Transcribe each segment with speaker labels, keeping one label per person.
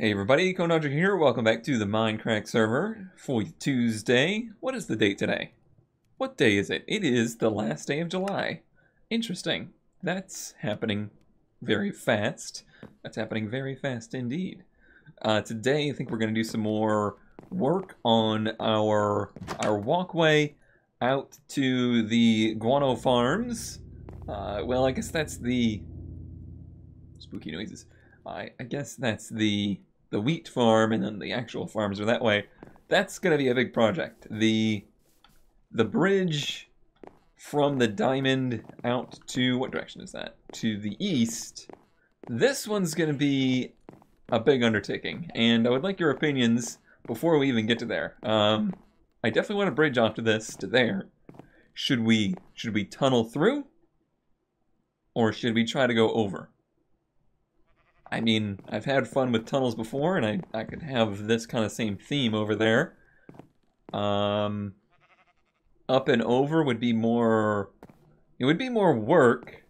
Speaker 1: Hey everybody, Conodger here. Welcome back to the Mindcrack server for Tuesday. What is the date today? What day is it? It is the last day of July. Interesting. That's happening very fast. That's happening very fast indeed. Today, I think we're going to do some more work on our walkway out to the guano farms. Well, I guess that's the spooky noises. I guess that's the wheat farm, and then the actual farms are that way. That's going to be a big project. The bridge from the diamond out to, what direction is that? To the east. This one's going to be a big undertaking, and I would like your opinions before we even get to there. I definitely want a bridge off to this, to there. Should we tunnel through? Or should we try to go over? I mean, I've had fun with tunnels before, and I could have this kind of same theme over there. Up and over would be more... It would be more work.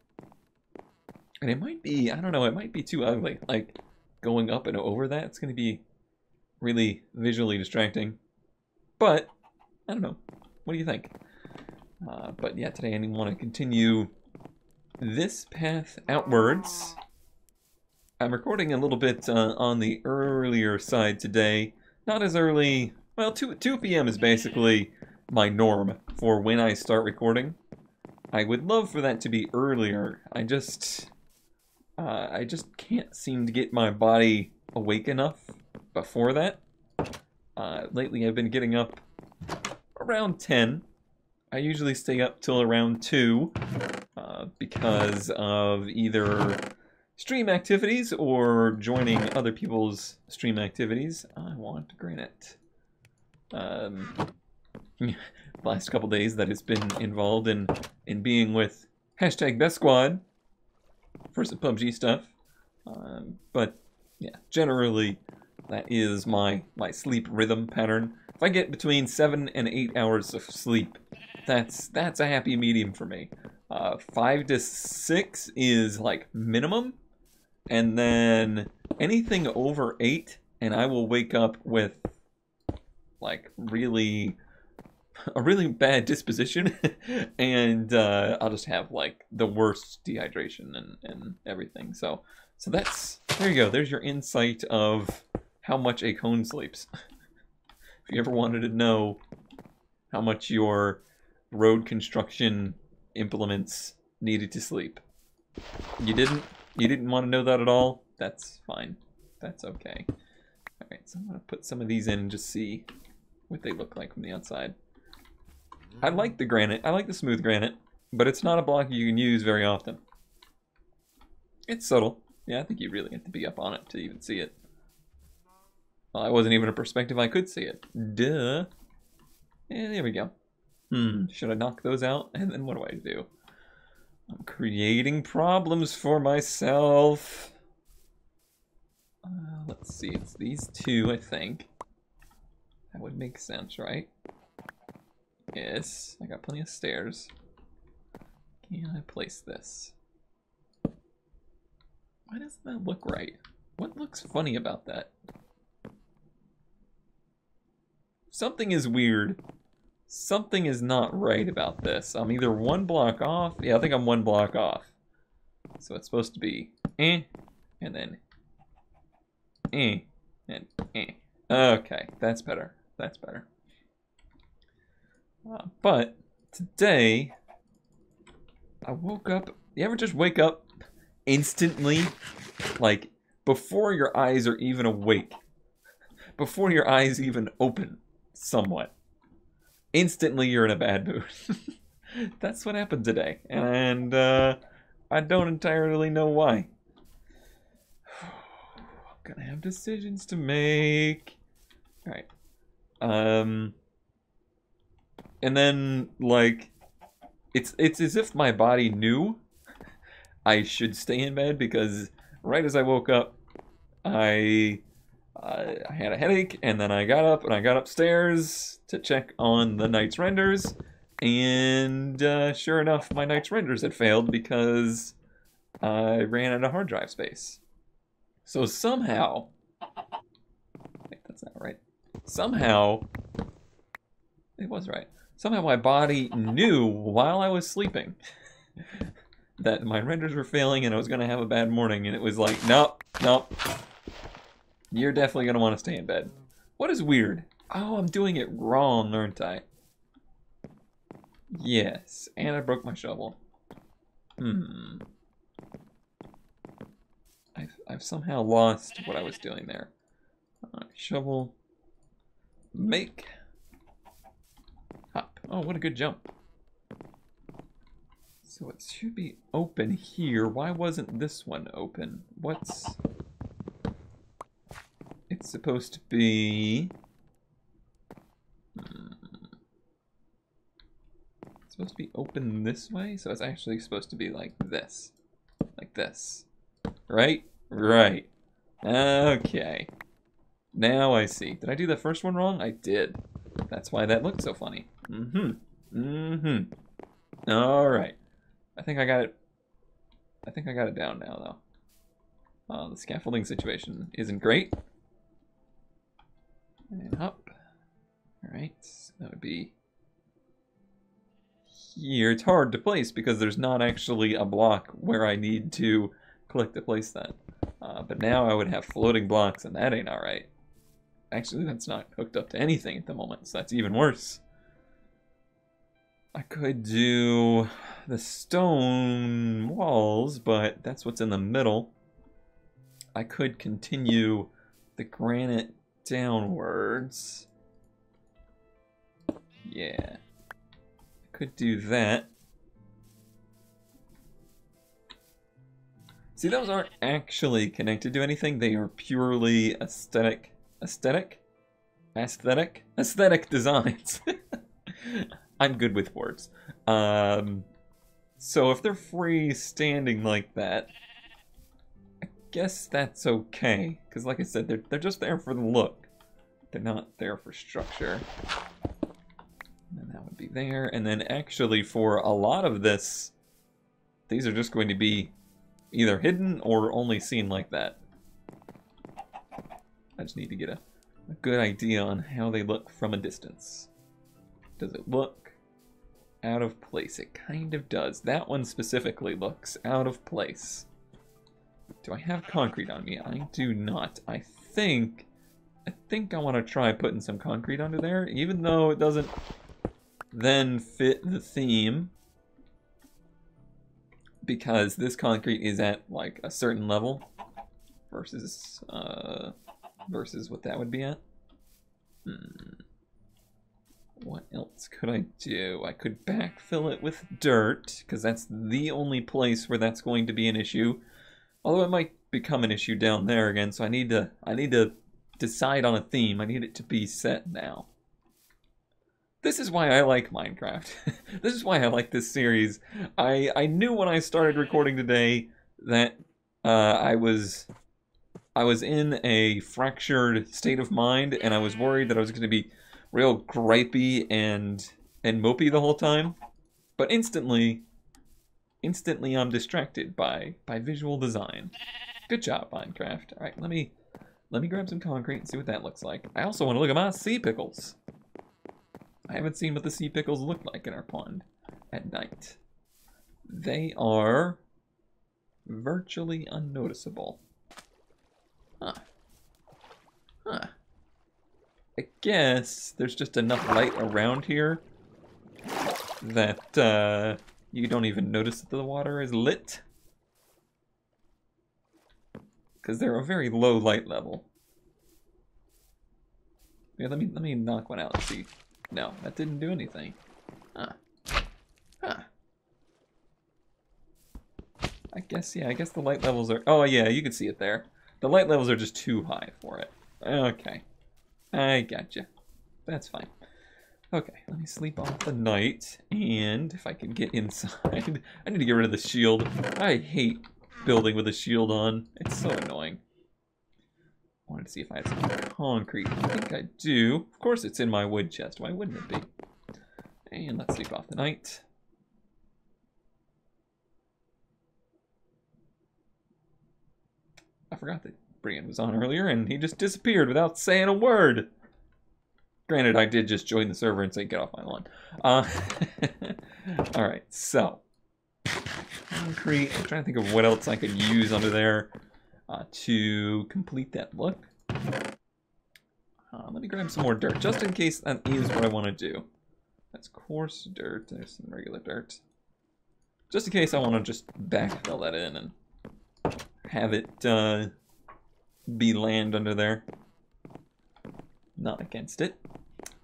Speaker 1: And it might be, I don't know, it might be too ugly. Like, going up and over that, it's going to be really visually distracting. But, I don't know. What do you think? But yeah, today I want to continue this path outwards. I'm recording a little bit on the earlier side today. Not as early... Well, 2 p.m. is basically my norm for when I start recording. I would love for that to be earlier. I just can't seem to get my body awake enough before that. Lately I've been getting up around 10. I usually stay up till around 2 because of either stream activities or joining other people's stream activities. I want granite. Last couple days that it's been involved in being with hashtag Best Squad for some PUBG stuff. But yeah, generally that is my sleep rhythm pattern. If I get between 7 and 8 hours of sleep, that's a happy medium for me. 5 to 6 is like minimum. And then anything over 8, and I will wake up with like a really bad disposition, and I'll just have like the worst dehydration and everything. So that's, there you go. There's your insight of how much a cone sleeps. If you ever wanted to know how much your road construction implements needed to sleep, you didn't want to know that at all? That's fine. That's okay. Alright, so I'm going to put some of these in and just see what they look like from the outside. I like the granite. I like the smooth granite, but it's not a block you can use very often. It's subtle. Yeah, I think you really have to be up on it to even see it. Well, I wasn't even a perspective I could see it. Duh. And there we go. Should I knock those out? And then what do I do? I'm creating problems for myself. Let's see, it's these two, I think. That would make sense, right? Yes, I got plenty of stairs. Can I place this? Why doesn't that look right? What looks funny about that? Something is weird. Something is not right about this. I'm either 1 block off. Yeah, I think I'm 1 block off. So it's supposed to be and then and Okay, that's better. That's better. But today, I woke up. You ever just wake up instantly? Like, before your eyes are even awake. Before your eyes even open somewhat. Instantly you're in a bad mood. That's what happened today, and I don't entirely know why. I'm gonna have decisions to make. All right, and then like it's as if my body knew I should stay in bed, because right as I woke up, I had a headache, and then I got up and I got upstairs to check on the night's renders, and sure enough, my night's renders had failed because I ran out of hard drive space. So somehow Somehow, it was right. Somehow my body knew while I was sleeping that my renders were failing and I was going to have a bad morning, and it was like, nope, nope. You're definitely going to want to stay in bed. What is weird? Oh, I'm doing it wrong, aren't I? Yes, and I broke my shovel. I've somehow lost what I was doing there. Shovel. Make. Hop. Oh, what a good jump. So it should be open here. Why wasn't this one open? What's... It's supposed to be... It's supposed to be open this way? So it's actually supposed to be like this. Like this. Right? Right. Okay. Now I see. Did I do the first one wrong? I did. That's why that looked so funny. Alright. I think I got it. I think I got it down now, though. The scaffolding situation isn't great. And up. Alright. So that would be here. It's hard to place because there's not actually a block where I need to click to place that. But now I would have floating blocks, and that ain't alright. Actually, that's not hooked up to anything at the moment, so that's even worse. I could do the stone walls, but that's what's in the middle. I could continue the granite downwards. Yeah. I could do that. See, those aren't actually connected to anything. They are purely aesthetic designs. I'm good with words. So if they're freestanding like that, I guess that's okay. Because like I said, they're just there for the look. They're not there for structure. And that would be there. And then actually for a lot of this, these are just going to be either hidden or only seen like that. I just need to get a good idea on how they look from a distance. Does it look out of place? It kind of does. That one specifically looks out of place. Do I have concrete on me? I do not. I think I want to try putting some concrete under there, even though it doesn't then fit the theme. Because this concrete is at like a certain level versus what that would be at. What else could I do? I could backfill it with dirt, because that's the only place where that's going to be an issue. Although it might become an issue down there again, so I need to decide on a theme. I need it to be set now. This is why I like Minecraft. This is why I like this series. I knew when I started recording today that I was in a fractured state of mind, and I was worried that I was going to be real gripey and mopey the whole time. But instantly I'm distracted by visual design. Good job, Minecraft. All right, let me grab some concrete and see what that looks like. I also want to look at my sea pickles. I haven't seen what the sea pickles look like in our pond at night. They are virtually unnoticeable. Huh. I guess there's just enough light around here that you don't even notice that the water is lit. Because they're a very low light level. Yeah, let me knock one out and see. No, that didn't do anything. Huh. I guess the light levels are... Oh, yeah, you can see it there. The light levels are just too high for it. Okay. I gotcha. That's fine. Okay, let me sleep off the night. And if I can get inside... I need to get rid of the shield. I hate building with a shield on. It's so annoying. I wanted to see if I had some concrete. I think I do. Of course it's in my wood chest. Why wouldn't it be? And let's sleep off the night. I forgot that Brian was on earlier, and he just disappeared without saying a word. Granted, I did just join the server and say, get off my lawn. Alright, so. Concrete. I'm trying to think of what else I could use under there to complete that look. Let me grab some more dirt, just in case that is what I want to do. That's coarse dirt. There's some regular dirt. Just in case I want to just backfill that in and have it be land under there. Not against it.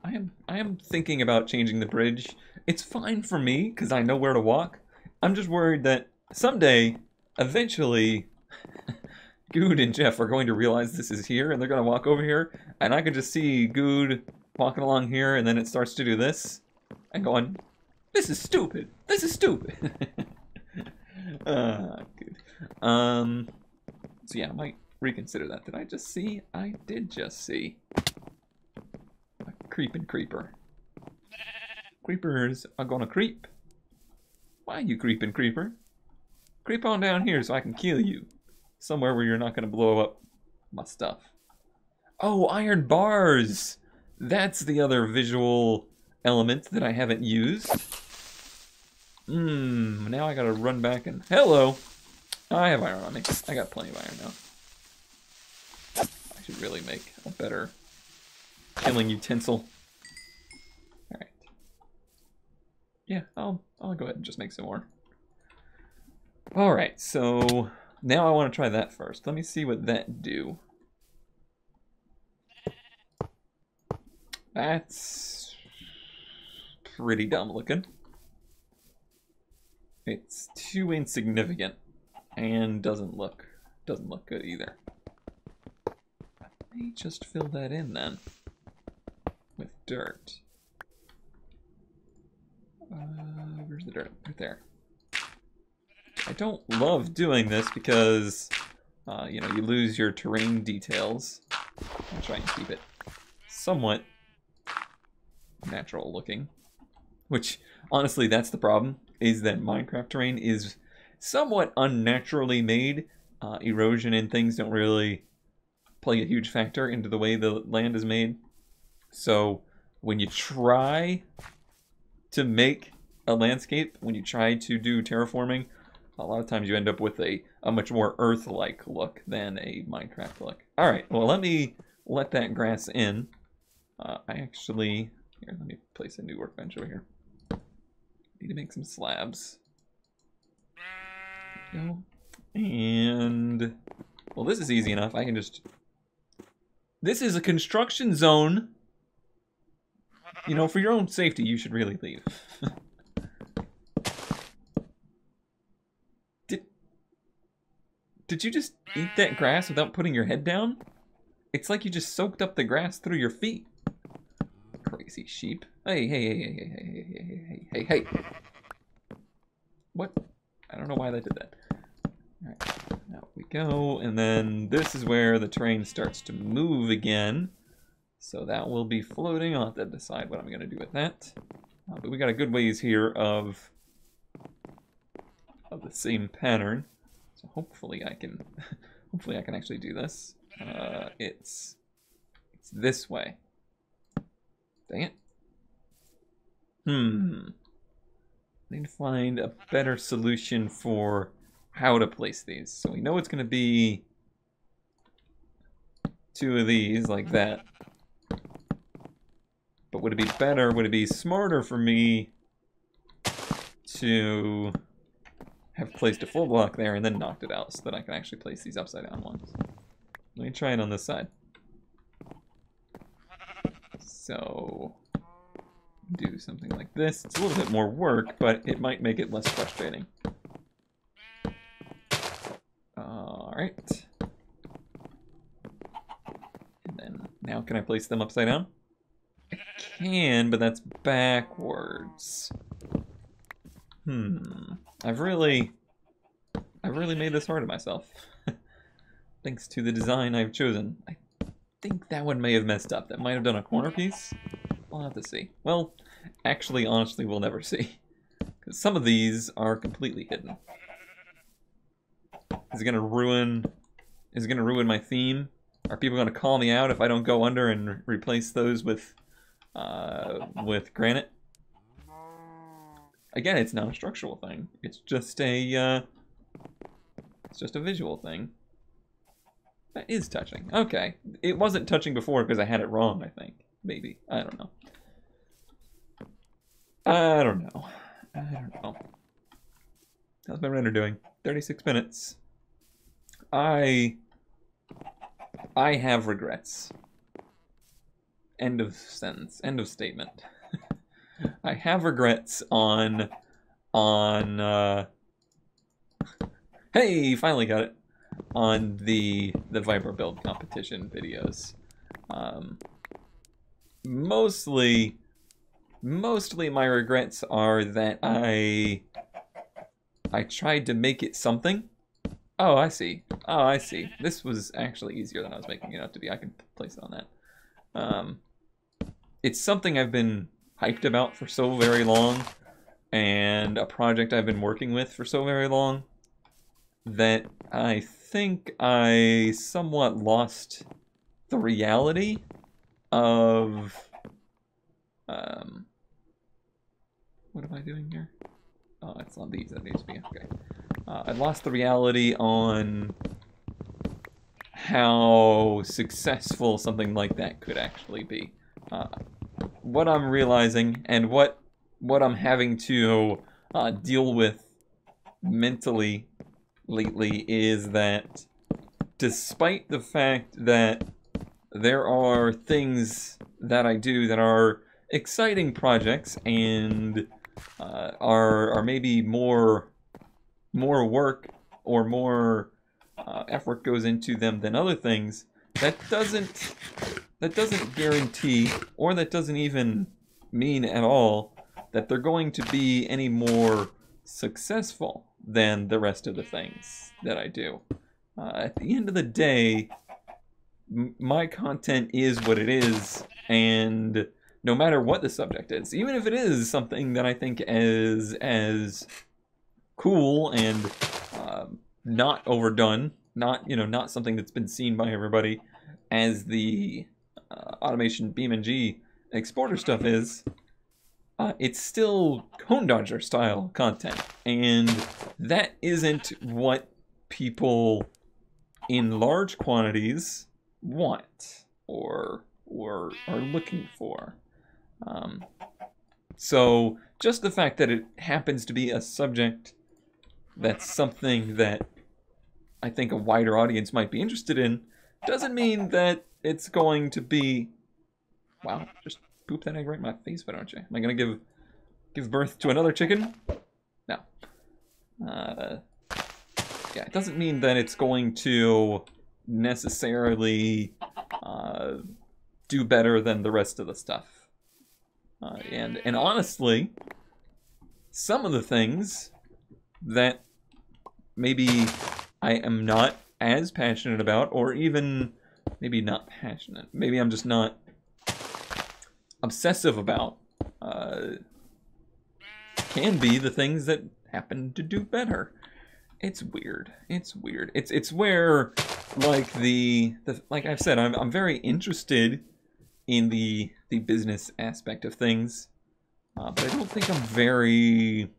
Speaker 1: I am thinking about changing the bridge. It's fine for me, because I know where to walk. I'm just worried that someday, eventually, Good and Jeff are going to realize this is here, and they're going to walk over here, and I can just see Good walking along here, and then it starts to do this, and going, this is stupid! This is stupid! Good. So yeah, I might reconsider that. Did I just see? I did just see. A creeping creeper. Creepers are gonna creep. Why you creeping creeper? Creep on down here so I can kill you. Somewhere where you're not gonna blow up my stuff. Oh, iron bars! That's the other visual element that I haven't used. Now I gotta run back and... Hello! I have iron on me. I got plenty of iron now. I should really make a better killing utensil. Alright. Yeah, I'll go ahead and just make some more. Alright, so now I want to try that first. Let me see what that do. That's pretty dumb looking. It's too insignificant and doesn't look good either. Let me just fill that in then with dirt. Where's the dirt? Right there. I don't love doing this because, you know, you lose your terrain details. I'll try and keep it somewhat natural looking. Which, honestly, that's the problem, is that Minecraft terrain is somewhat unnaturally made. Erosion and things don't really play a huge factor into the way the land is made. So, when you try to make a landscape, when you try to do terraforming, a lot of times you end up with a much more Earth-like look than a Minecraft look. Alright, well let me let that grass in. Here, let me place a new workbench over here. Need to make some slabs. There we go. And, well this is easy enough. I can just... This is a construction zone. You know, for your own safety, you should really leave. Did you just eat that grass without putting your head down? It's like you just soaked up the grass through your feet. Crazy sheep. Hey, hey, hey, hey, hey, hey, hey, hey, hey, hey. What? I don't know why that did that. Alright, now we go. And then this is where the terrain starts to move again. So that will be floating. I'll have to decide what I'm going to do with that. But we got a good ways here of the same pattern. So hopefully I can actually do this. It's this way. Dang it. I need to find a better solution for how to place these. So we know it's going to be two of these like that. But would it be better, would it be smarter for me to have placed a full block there and then knocked it out so that I can actually place these upside down ones? Let me try it on this side. So, do something like this. It's a little bit more work, but it might make it less frustrating. Alright. And then, now can I place them upside down? I can, but that's backwards. I've really made this hard on myself. Thanks to the design I've chosen. I think that one may have messed up. That might have done a corner piece. We'll have to see. Well, actually, honestly, we'll never see. Because some of these are completely hidden. Is it gonna ruin my theme? Are people gonna call me out if I don't go under and replace those with with granite. Again, it's not a structural thing. It's just a visual thing. That is touching. Okay. It wasn't touching before because I had it wrong, I think. Maybe. I don't know. I don't know. I don't know. How's my render doing? 36 minutes. I have regrets. End of sentence. End of statement. I have regrets on hey, finally got it. On the Viper build competition videos. Mostly my regrets are that I tried to make it something. Oh, I see. Oh, I see. This was actually easier than I was making it out to be. I can place it on that. It's something I've been hyped about for so very long, and a project I've been working with for so very long, that I think I somewhat lost the reality of what am I doing here? Oh, it's on these that needs to be okay. I lost the reality on how successful something like that could actually be. What I'm realizing and what I'm having to deal with mentally lately is that despite the fact that there are things that I do that are exciting projects and are maybe more work or more effort goes into them than other things, that doesn't guarantee, or that doesn't even mean at all, that they're going to be any more successful than the rest of the things that I do. At the end of the day, my content is what it is, and no matter what the subject is, even if it is something that I think is as cool and not overdone, not something that's been seen by everybody as the automation BeamNG exporter stuff is, it's still Cone Dodger style content, and that isn't what people in large quantities want or are looking for. So just the fact that it happens to be a subject that's something that I think a wider audience might be interested in doesn't mean that it's going to be... Wow, just poop that egg right in my face, why don't you? Am I going to give birth to another chicken? No. Yeah, it doesn't mean that it's going to necessarily do better than the rest of the stuff. And honestly, some of the things that maybe I am not as passionate about, or even maybe not passionate, maybe I'm just not obsessive about, can be the things that happen to do better. It's weird. It's weird. It's where, like like I've said, I'm very interested in the business aspect of things, but I don't think I'm very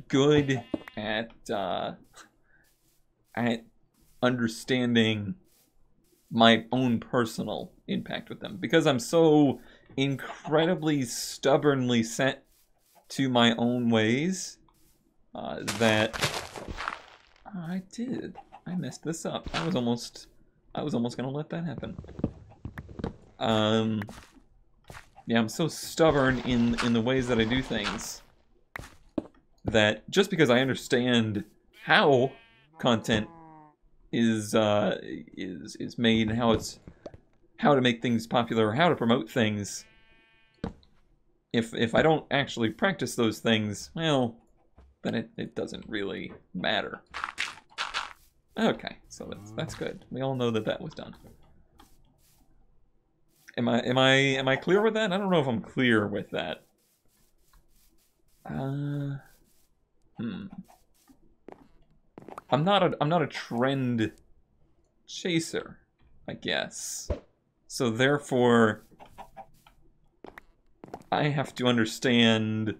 Speaker 1: good at understanding my own personal impact with them, because I'm so incredibly stubbornly set to my own ways that I messed this up. I was almost gonna let that happen. Yeah, I'm so stubborn in the ways that I do things that just because I understand how content is made and how to make things popular or how to promote things, if I don't actually practice those things, well, then it doesn't really matter. Okay, so that's good. We all know that was done. Am I clear with that? I don't know if I'm clear with that. I'm not a trend chaser, I guess. So therefore, I have to understand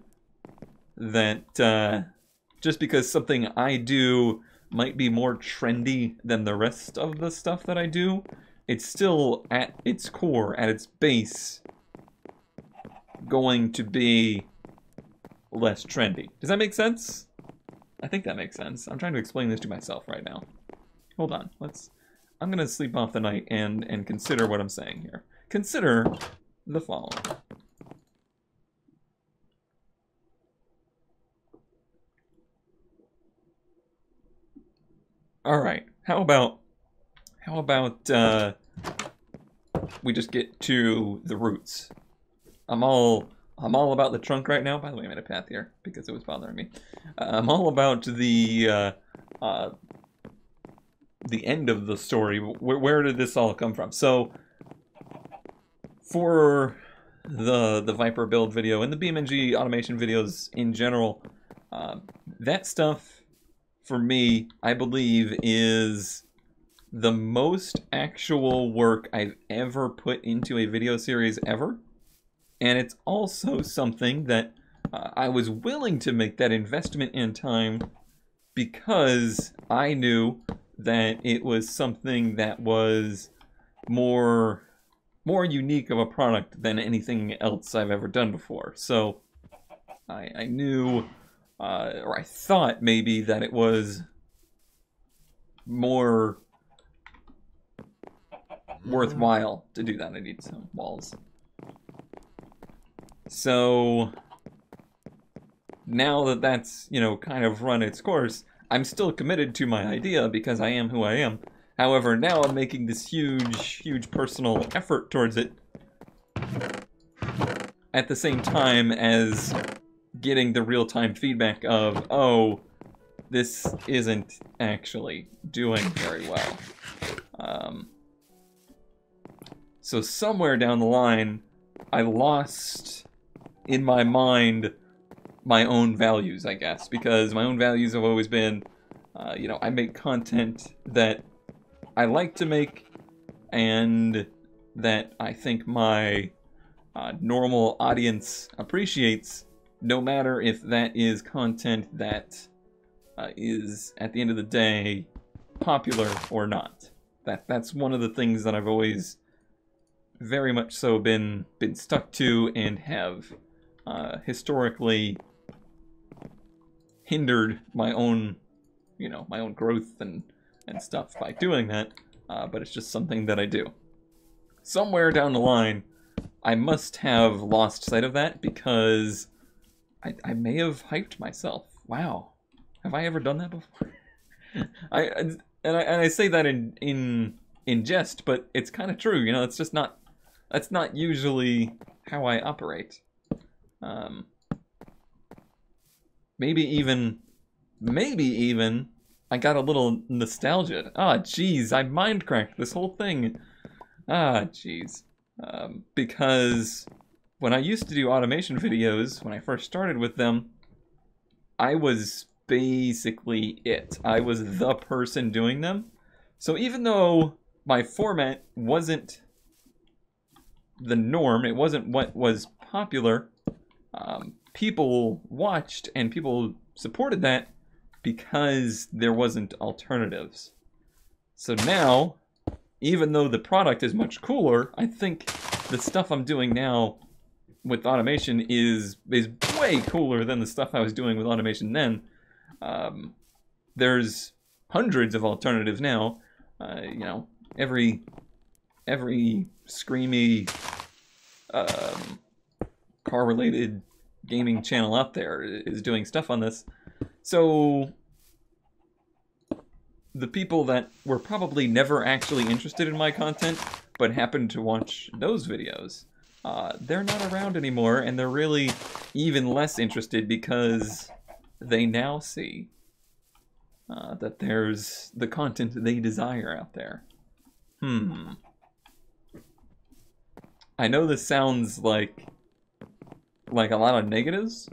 Speaker 1: that just because something I do might be more trendy than the rest of the stuff that I do, it's still at its core, at its base, going to be less trendy. Does that make sense? I think that makes sense. I'm trying to explain this to myself right now. Hold on. I'm gonna sleep off the night and consider what I'm saying here. Consider the following. All right. How about we just get to the roots? I'm all about the trunk right now. By the way, I made a path here because it was bothering me. I'm all about the end of the story. Where did this all come from? So, for the Viper build video and the BeamNG automation videos in general, that stuff, for me, I believe, is the most actual work I've ever put into a video series ever. And it's also something that I was willing to make that investment in time because I knew that it was something that was more unique of a product than anything else I've ever done before. So I knew, or I thought maybe, that it was more worthwhile to do that. I need some walls. So now that that's, you know, kind of run its course, I'm still committed to my idea because I am who I am. However, now I'm making this huge personal effort towards it at the same time as getting the real-time feedback of, oh, this isn't actually doing very well. So somewhere down the line, I lost, in my mind, my own values, I guess, because my own values have always been, you know, I make content that I like to make and that I think my normal audience appreciates, no matter if that is content that is, at the end of the day, popular or not. That's one of the things that I've always very much so been stuck to and have historically hindered my own, you know, my own growth and stuff by doing that, but it's just something that I do. Somewhere down the line, I must have lost sight of that because I may have hyped myself. Wow, have I ever done that before? I say that in jest, but it's kind of true. You know, it's just not. That's not usually how I operate. Maybe even I got a little nostalgia. Ah, jeez, I Mindcracked this whole thing. Ah, jeez. Because when I used to do automation videos, when I first started with them, I was basically it. I was the person doing them. So even though my format wasn't the norm, it wasn't what was popular, people watched and people supported that because there wasn't alternatives. So now, even though the product is much cooler, I think the stuff I'm doing now with automation is way cooler than the stuff I was doing with automation then. There's hundreds of alternatives now. You know, every screamy car-related gaming channel out there is doing stuff on this. So the people that were probably never actually interested in my content but happened to watch those videos, they're not around anymore, and they're really even less interested because they now see that there's the content they desire out there. I know this sounds like a lot of negatives,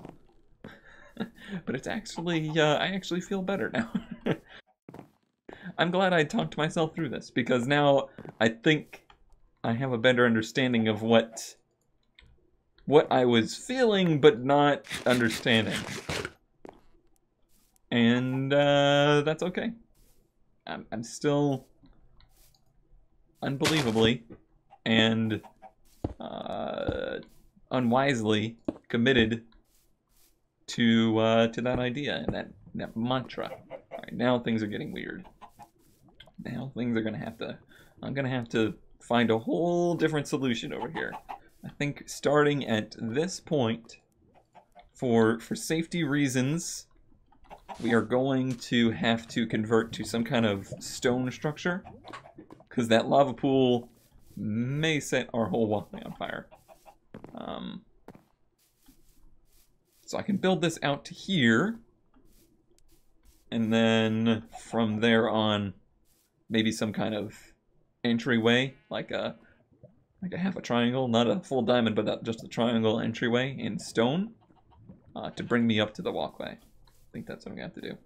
Speaker 1: but it's actually, I actually feel better now. I'm glad I talked myself through this, because now I think I have a better understanding of what what I was feeling but not understanding. And that's okay. I'm still unbelievably and unwisely committed to that idea and that mantra. All right, now things are getting weird. Now things are I'm gonna have to find a whole different solution over here. I think starting at this point, for safety reasons, we are going to have to convert to some kind of stone structure, because that lava pool may set our whole walkway on fire. So I can build this out to here, and then from there on, maybe some kind of entryway, like a half a triangle, not a full diamond, but just a triangle entryway in stone, to bring me up to the walkway. I think that's what I'm gonna have to do.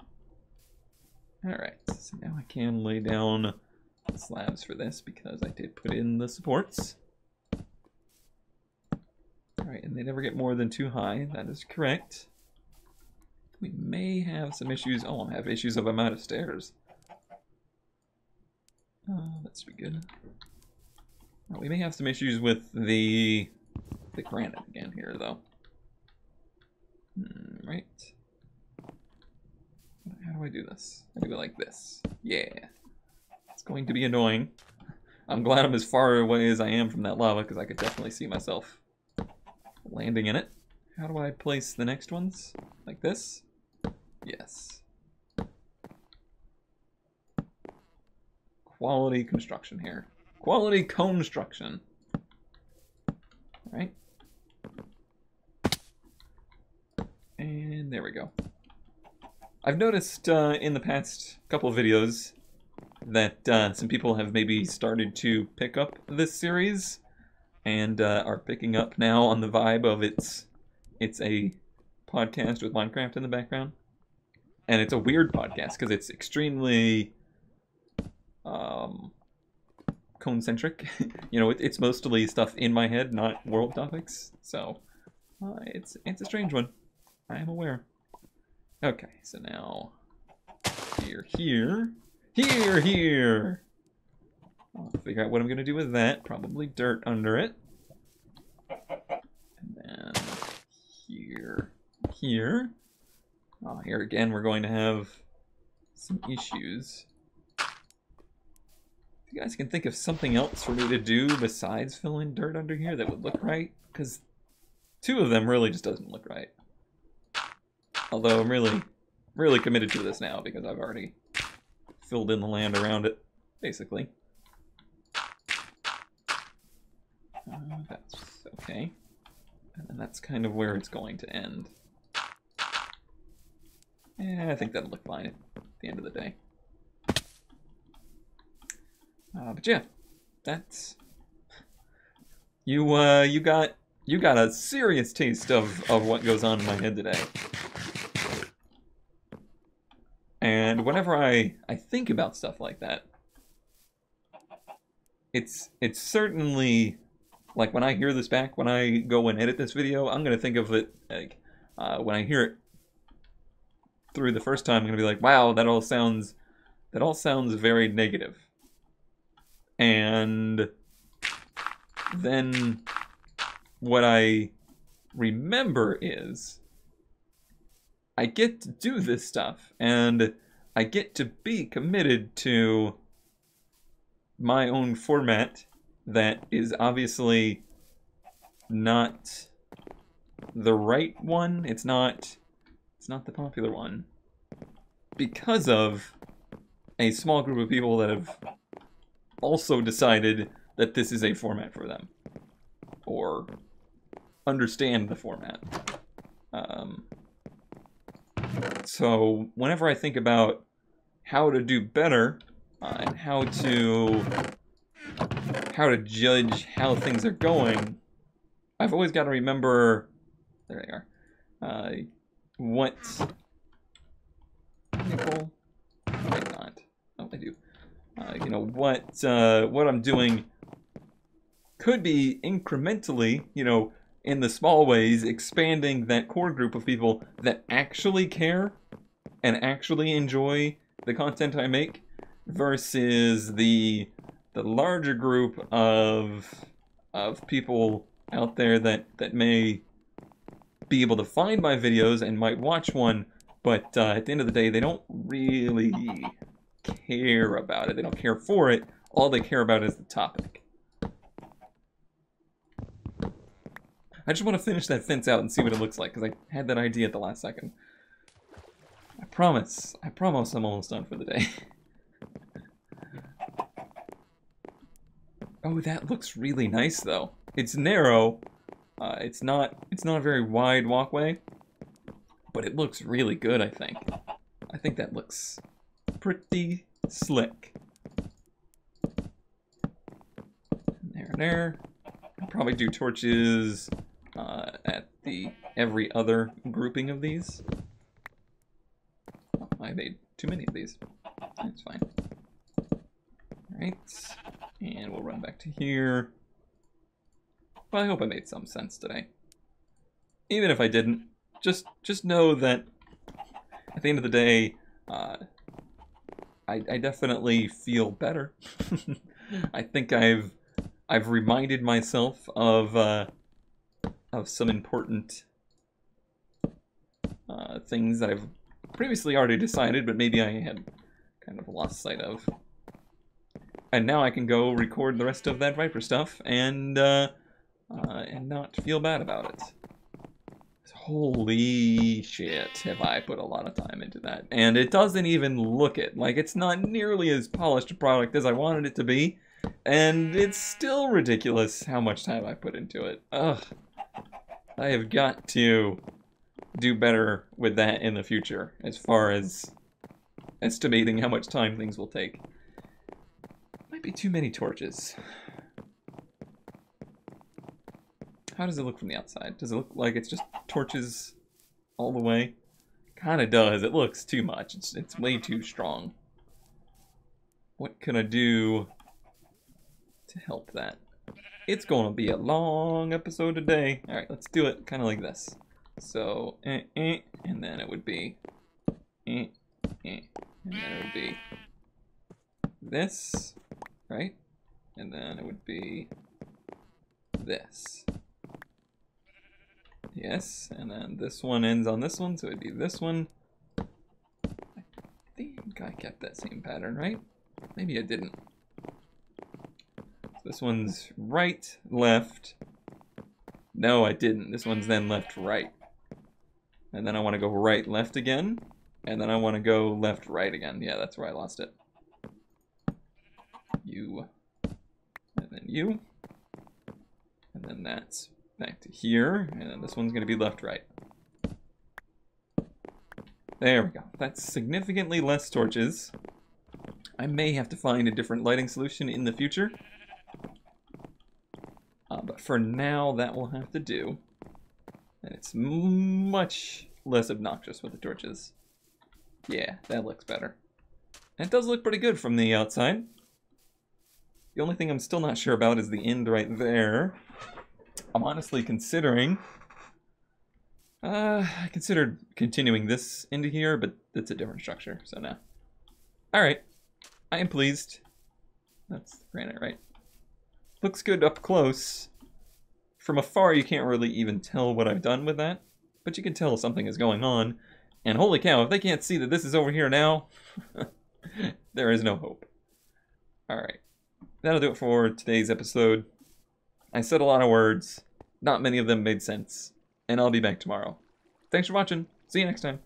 Speaker 1: Alright, so now I can lay down slabs for this because I did put in the supports. Alright, and they never get more than 2 high, that is correct. We may have some issues. Oh, I have issues of I'm out of stairs. That should be good. Oh, we may have some issues with the granite again here, though. Right. How do I do this? I do it like this. Yeah. It's going to be annoying. I'm glad I'm as far away as I am from that lava, because I could definitely see myself landing in it. How do I place the next ones? Like this? Yes. Quality construction here. Quality construction. Alright. And there we go. I've noticed in the past couple of videos that some people have maybe started to pick up this series and are picking up now on the vibe of it's a podcast with Minecraft in the background. And it's a weird podcast because it's extremely cone-centric. You know, it's mostly stuff in my head, not world topics. So it's a strange one. I am aware. Okay, so now here. I'll figure out what I'm gonna do with that. Probably dirt under it. And then here. Oh, here again, we're going to have some issues. If you guys can think of something else for me to do besides fill in dirt under here that would look right, because 2 of them really just doesn't look right. Although I'm really committed to this now because I've already filled in the land around it, basically. That's okay. And then that's kind of where it's going to end. Yeah, I think that'll look fine at the end of the day. But yeah, that's you got a serious taste of what goes on in my head today. And whenever I think about stuff like that, it's certainly, like when I hear this back, when I go and edit this video, I'm gonna think of it like when I hear it through the first time, I'm gonna be like, wow, that all sounds very negative. And then what I remember is I get to do this stuff, and I get to be committed to my own format that is obviously not the right one. It's not the popular one, because of a small group of people that have also decided that this is a format for them, or understand the format. So whenever I think about how to do better and how to judge how things are going, I've always got to remember, there they are, what nickel, might not, oh I do, you know, what I'm doing could be incrementally, you know, in the small ways, expanding that core group of people that actually care and actually enjoy the content I make, versus the larger group of people out there that may be able to find my videos and might watch one, but at the end of the day, they don't really care about it. They don't care for it. All they care about is the topic. I just want to finish that fence out and see what it looks like, because I had that idea at the last second. I promise I'm almost done for the day. Oh, that looks really nice, though. It's narrow. It's not a very wide walkway, but it looks really good, I think. I think that looks pretty slick. There. I'll probably do torches at the every other grouping of these. Oh, I made too many of these. That's fine. Alright. And we'll run back to here. Well, I hope I made some sense today. Even if I didn't, just know that at the end of the day, I definitely feel better. I think I've reminded myself of some important things that I've previously already decided, but maybe I had kind of lost sight of. And now I can go record the rest of that Viper stuff and not feel bad about it. Holy shit, have I put a lot of time into that. And it doesn't even look it. Like, it's not nearly as polished a product as I wanted it to be. And it's still ridiculous how much time I put into it. Ugh. I have got to do better with that in the future, as far as estimating how much time things will take. Might be too many torches. How does it look from the outside? Does it look like it's just torches all the way? Kinda does. It looks too much. It's way too strong. What can I do to help that? It's gonna be a long episode today. Alright, let's do it kind of like this. So, and then it would be, and then it would be this, right? And then it would be this. Yes, and then this one ends on this one, so it'd be this one. I think I kept that same pattern, right? Maybe I didn't. So this one's right, left. No, I didn't. This one's then left, right. And then I want to go right, left again. And then I want to go left, right again. Yeah, that's where I lost it. You. And then you. And then that's back to here. And then this one's going to be left, right. There we go. That's significantly less torches. I may have to find a different lighting solution in the future. But for now, that will have to do. And it's much less obnoxious with the torches. Yeah, that looks better. And it does look pretty good from the outside. The only thing I'm still not sure about is the end right there. I'm honestly considering... I considered continuing this into here, but it's a different structure, so no. Alright. I am pleased. That's granite, right? Looks good up close. From afar, you can't really even tell what I've done with that, but you can tell something is going on. And holy cow, if they can't see that this is over here now, there is no hope. Alright, that'll do it for today's episode. I said a lot of words, not many of them made sense, and I'll be back tomorrow. Thanks for watching, see you next time.